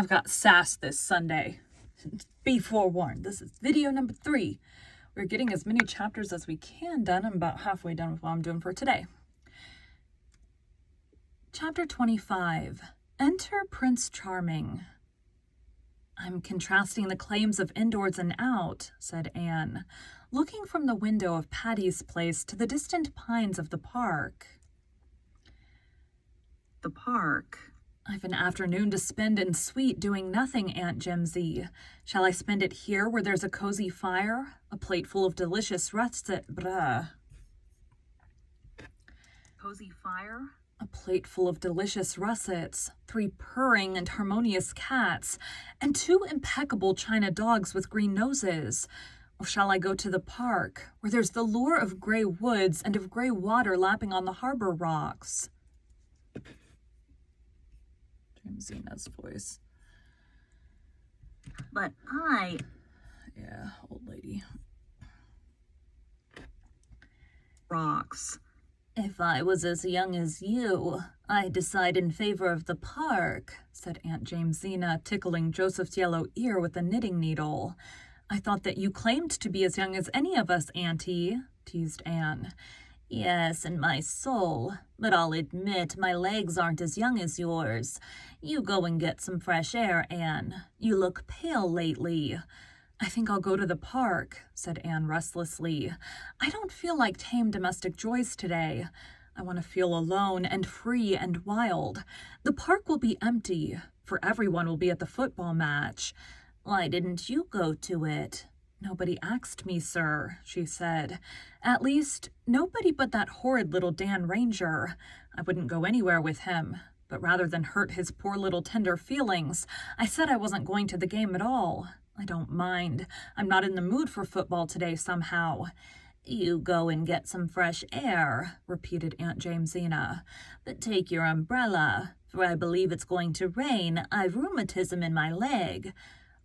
I've got sass this Sunday. Be forewarned, this is video number 3. We're getting as many chapters as we can done. I'm about halfway done with what I'm doing for today. Chapter 25. Enter Prince Charming. I'm contrasting the claims of indoors and out, said Anne, looking from the window of Patty's place to the distant pines of the park. The park. I've an afternoon to spend in sweet doing nothing, Aunt Jimsy. Shall I spend it here where there's a cozy fire, a plate full of delicious russet Cozy fire? A plate full of delicious russets, 3 purring and harmonious cats, and 2 impeccable china dogs with green noses. Or shall I go to the park, where there's the lure of gray woods and of gray water lapping on the harbor rocks? Zina's voice. But Yeah, old lady. Rocks. If I was as young as you, I'd decide in favor of the park, said Aunt Jamesina, tickling Joseph's yellow ear with a knitting needle. I thought that you claimed to be as young as any of us, Auntie, teased Anne. Yes, in my soul, but I'll admit my legs aren't as young as yours. You go and get some fresh air, Anne. You look pale lately. I think I'll go to the park, said Anne restlessly. I don't feel like tame domestic joys today. I want to feel alone and free and wild. The park will be empty, for everyone will be at the football match. Why didn't you go to it? Nobody asked me, sir, she said. At least, nobody but that horrid little Dan Ranger. I wouldn't go anywhere with him. But rather than hurt his poor little tender feelings, I said I wasn't going to the game at all. I don't mind. I'm not in the mood for football today somehow. You go and get some fresh air, repeated Aunt Jamesina. But take your umbrella, for I believe it's going to rain. I've rheumatism in my leg.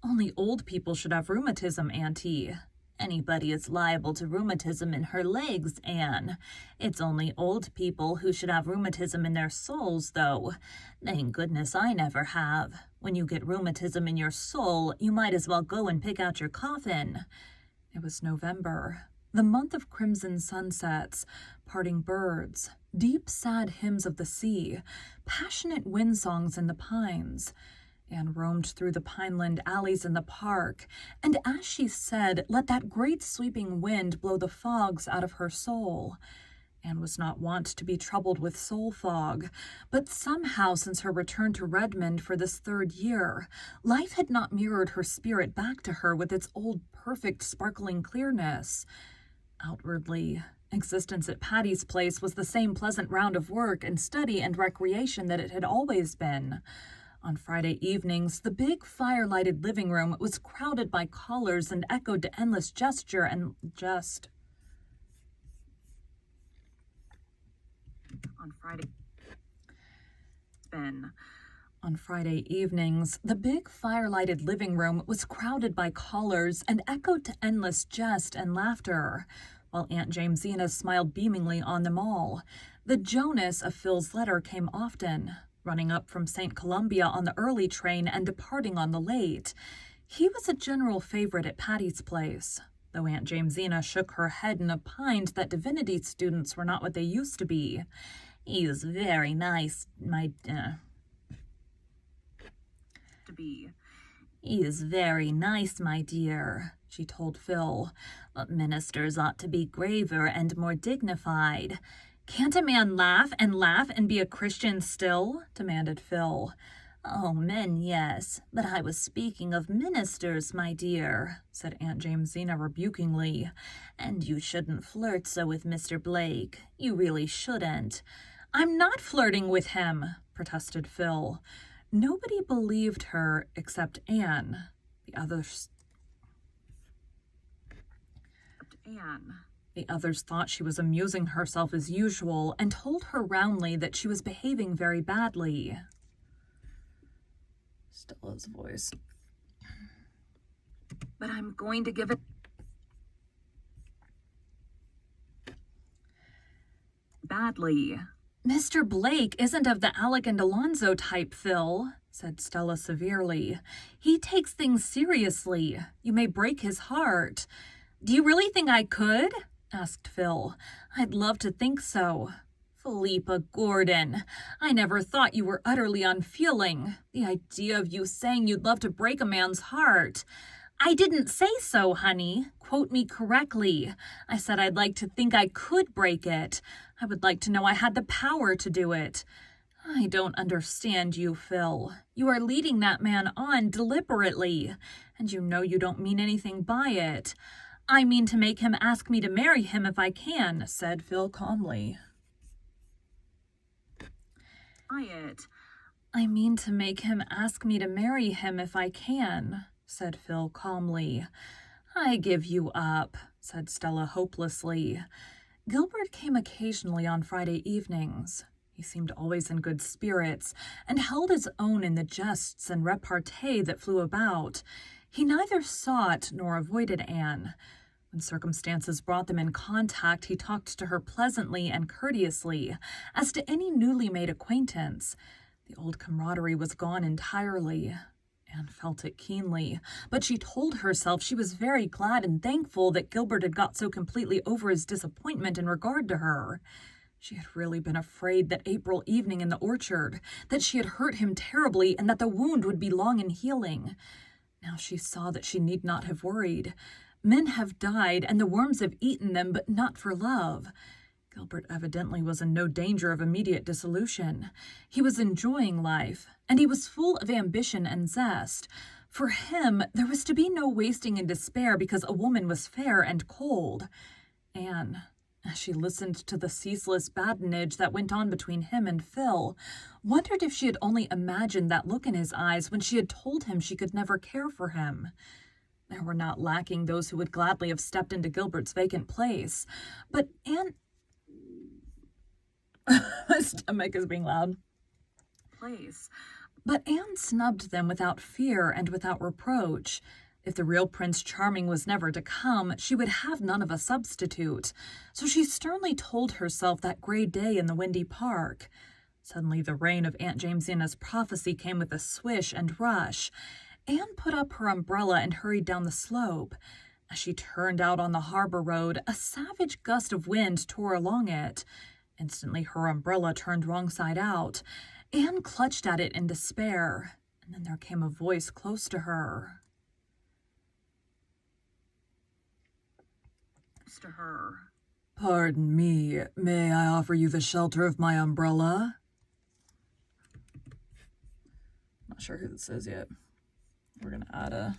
Only old people should have rheumatism, Auntie. Anybody is liable to rheumatism in her legs, Anne. It's only old people who should have rheumatism in their souls, though. Thank goodness I never have. When you get rheumatism in your soul, you might as well go and pick out your coffin. It was November, the month of crimson sunsets, parting birds, deep sad hymns of the sea, passionate wind songs in the pines. Anne roamed through the pineland alleys in the park, and as she said, let that great sweeping wind blow the fogs out of her soul. Anne was not wont to be troubled with soul fog, but somehow since her return to Redmond for this 3rd year, life had not mirrored her spirit back to her with its old perfect sparkling clearness. Outwardly, existence at Patty's place was the same pleasant round of work and study and recreation that it had always been. On Friday evenings, the big fire-lighted living room was crowded by callers and echoed to endless gesture and jest. On Friday evenings, the big fire-lighted living room was crowded by callers and echoed to endless jest and laughter, while Aunt Jamesina smiled beamingly on them all. The Jonas of Phil's letter came often, running up from St. Columbia on the early train and departing on the late. He was a general favorite at Patty's place, though Aunt Jamesina shook her head and opined that divinity students were not what they used to be. He is very nice, He is very nice, my dear, she told Phil, but ministers ought to be graver and more dignified. Can't a man laugh and be a Christian still? Demanded Phil. Oh, men, yes, but I was speaking of ministers, my dear, said Aunt Jamesina rebukingly. And you shouldn't flirt so with Mr. Blake. You really shouldn't. I'm not flirting with him, protested Phil. Nobody believed her except Anne. The others thought she was amusing herself as usual and told her roundly that she was behaving very badly. Stella's voice. But I'm going to give it badly. Mr. Blake isn't of the Alec and Alonzo type, Phil, said Stella severely. "He takes things seriously. You may break his heart." "Do you really think I could?" asked Phil. "I'd love to think so." "Philippa Gordon, I never thought you were utterly unfeeling. The idea of you saying you'd love to break a man's heart." "I didn't say so, honey. Quote me correctly. I said I'd like to think I could break it. I would like to know I had the power to do it." "I don't understand you, Phil. You are leading that man on deliberately, and you know you don't mean anything by it." "I mean to make him ask me to marry him if I can," said Phil calmly. "I mean to make him ask me to marry him if I can," said Phil calmly. "I give you up," said Stella hopelessly. Gilbert came occasionally on Friday evenings. He seemed always in good spirits, and held his own in the jests and repartee that flew about. He neither sought nor avoided Anne. When circumstances brought them in contact, he talked to her pleasantly and courteously, as to any newly made acquaintance. The old camaraderie was gone entirely. Anne felt it keenly, but she told herself she was very glad and thankful that Gilbert had got so completely over his disappointment in regard to her. She had really been afraid that April evening in the orchard, that she had hurt him terribly and that the wound would be long in healing. Now she saw that she need not have worried. Men have died and the worms have eaten them, but not for love. Gilbert evidently was in no danger of immediate dissolution. He was enjoying life, and he was full of ambition and zest. For him, there was to be no wasting in despair because a woman was fair and cold. Anne, as she listened to the ceaseless badinage that went on between him and Phil, wondered if she had only imagined that look in his eyes when she had told him she could never care for him. There were not lacking those who would gladly have stepped into Gilbert's vacant place, but Anne... My stomach is being loud. But Anne snubbed them without fear and without reproach. If the real Prince Charming was never to come, she would have none of a substitute. So she sternly told herself that gray day in the windy park. Suddenly the rain of Aunt Jamesina's prophecy came with a swish and rush. Anne put up her umbrella and hurried down the slope. As she turned out on the harbor road, a savage gust of wind tore along it. Instantly her umbrella turned wrong side out. Anne clutched at it in despair, and then there came a voice close to her. "Pardon me, may I offer you the shelter of my umbrella?" Not sure who this is yet. We're going to add a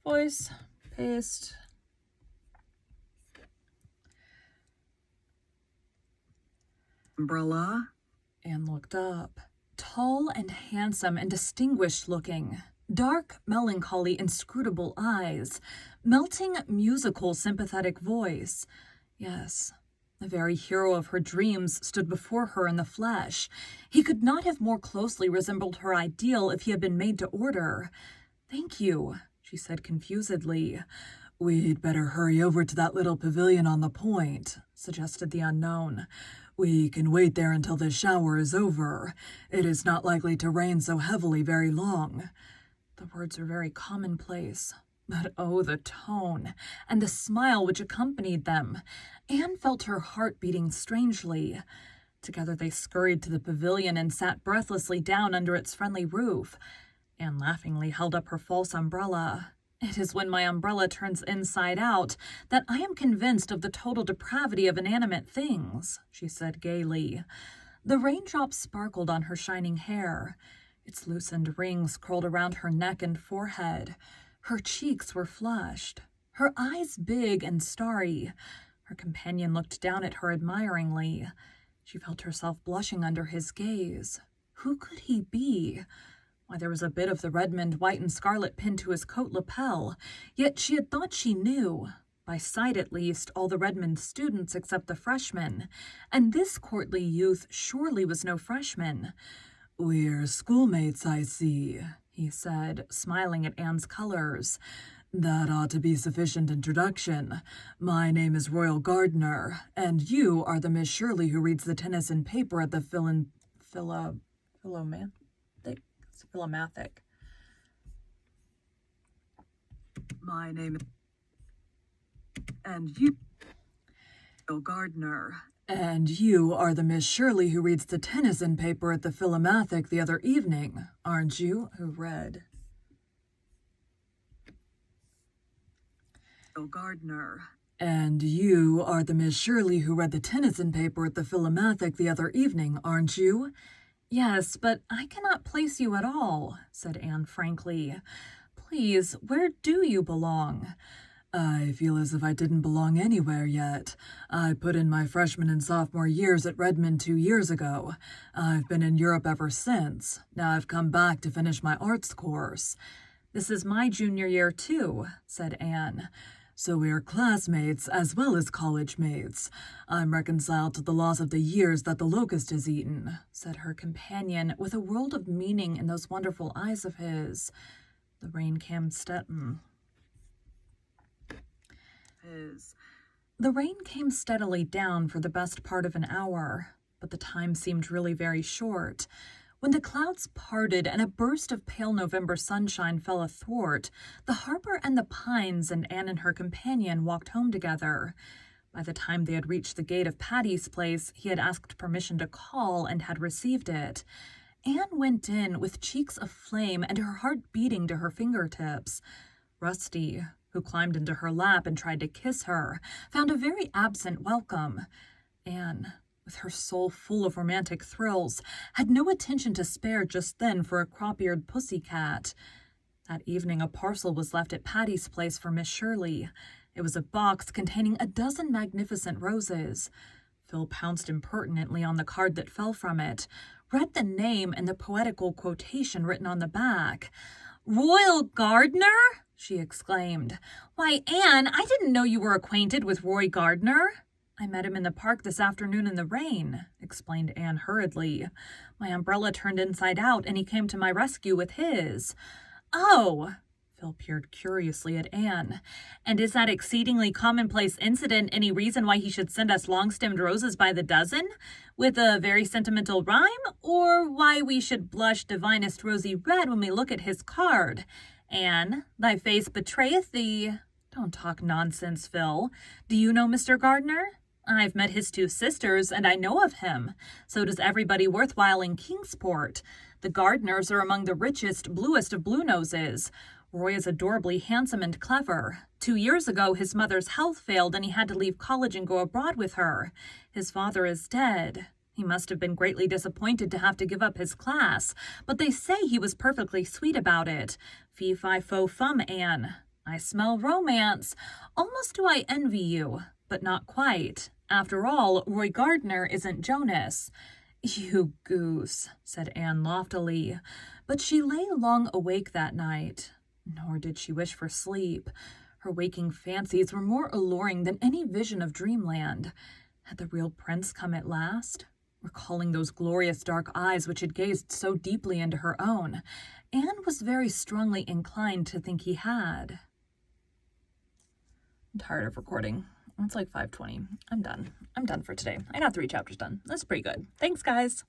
voice, paste. "Umbrella?" Anne looked up. Tall and handsome and distinguished looking. Dark, melancholy, inscrutable eyes. Melting, musical, sympathetic voice. Yes, the very hero of her dreams stood before her in the flesh. He could not have more closely resembled her ideal if he had been made to order. "Thank you," she said confusedly. "We'd better hurry over to that little pavilion on the point," suggested the unknown. "We can wait there until the shower is over. It is not likely to rain so heavily very long." The words were very commonplace, but oh, the tone, and the smile which accompanied them. Anne felt her heart beating strangely. Together they scurried to the pavilion and sat breathlessly down under its friendly roof. Anne laughingly held up her false umbrella. "It is when my umbrella turns inside out that I am convinced of the total depravity of inanimate things," she said gaily. The raindrops sparkled on her shining hair. Its loosened rings curled around her neck and forehead. Her cheeks were flushed, her eyes big and starry. Her companion looked down at her admiringly. She felt herself blushing under his gaze. Who could he be? Why, there was a bit of the Redmond white and scarlet pinned to his coat lapel, yet she had thought she knew, by sight at least, all the Redmond students except the freshmen, and this courtly youth surely was no freshman. "We're schoolmates, I see," he said, smiling at Anne's colors. "That ought to be sufficient introduction. My name is Royal Gardner, and you are the Miss Shirley who reads the Tennyson paper at the It's philomathic. My name is... And you... Bill Gardner. And you are the Miss Shirley who reads the Tennyson paper at the Philomathic the other evening, aren't you? Who read? Bill Gardner. And you are the Miss Shirley who read the Tennyson paper at the Philomathic the other evening, aren't you? Yes, but I cannot place you at all, said Anne frankly. Please, where do you belong? I feel as if I didn't belong anywhere yet. I put in my freshman and sophomore years at Redmond 2 years ago. I've been in Europe ever since. Now I've come back to finish my arts course. This is my junior year, too, said Anne. So we are classmates as well as college mates. I'm reconciled to the loss of the years that the locust has eaten, said her companion, with a world of meaning in those wonderful eyes of his. The rain came The rain came steadily down for the best part of an hour, but the time seemed really very short. When the clouds parted and a burst of pale November sunshine fell athwart, the harbor and the pines and Anne and her companion walked home together. By the time they had reached the gate of Patty's place, he had asked permission to call and had received it. Anne went in with cheeks aflame and her heart beating to her fingertips. Rusty, who climbed into her lap and tried to kiss her, found a very absent welcome. Anne, with her soul full of romantic thrills, had no attention to spare just then for a crop-eared pussy-cat. That evening a parcel was left at Patty's place for Miss Shirley. It was a box containing a dozen magnificent roses. Phil pounced impertinently on the card that fell from it, read the name and the poetical quotation written on the back. "Royal Gardner?" she exclaimed. "Why, Anne, I didn't know you were acquainted with Roy Gardner." "I met him in the park this afternoon in the rain," explained Anne hurriedly. "My umbrella turned inside out, and he came to my rescue with his." "Oh!" Phil peered curiously at Anne. "And is that exceedingly commonplace incident any reason why he should send us long-stemmed roses by the dozen, with a very sentimental rhyme, or why we should blush divinest rosy red when we look at his card? Anne, thy face betrayeth thee." "Don't talk nonsense, Phil. Do you know Mr. Gardner?" "I've met his 2 sisters, and I know of him. So does everybody worthwhile in Kingsport. The Gardners are among the richest, bluest of blue noses. Roy is adorably handsome and clever. 2 years ago, his mother's health failed, and he had to leave college and go abroad with her. His father is dead. He must have been greatly disappointed to have to give up his class, but they say he was perfectly sweet about it. Fee fi fo fum, Anne. I smell romance. Almost do I envy you, but not quite. After all, Roy Gardner isn't Jonas." "You goose," said Anne loftily. But she lay long awake that night. Nor did she wish for sleep. Her waking fancies were more alluring than any vision of dreamland. Had the real prince come at last? Recalling those glorious dark eyes which had gazed so deeply into her own, Anne was very strongly inclined to think he had. I'm tired of recording. It's like 5:20. I'm done. I'm done for today. I got 3 chapters done. That's pretty good. Thanks, guys.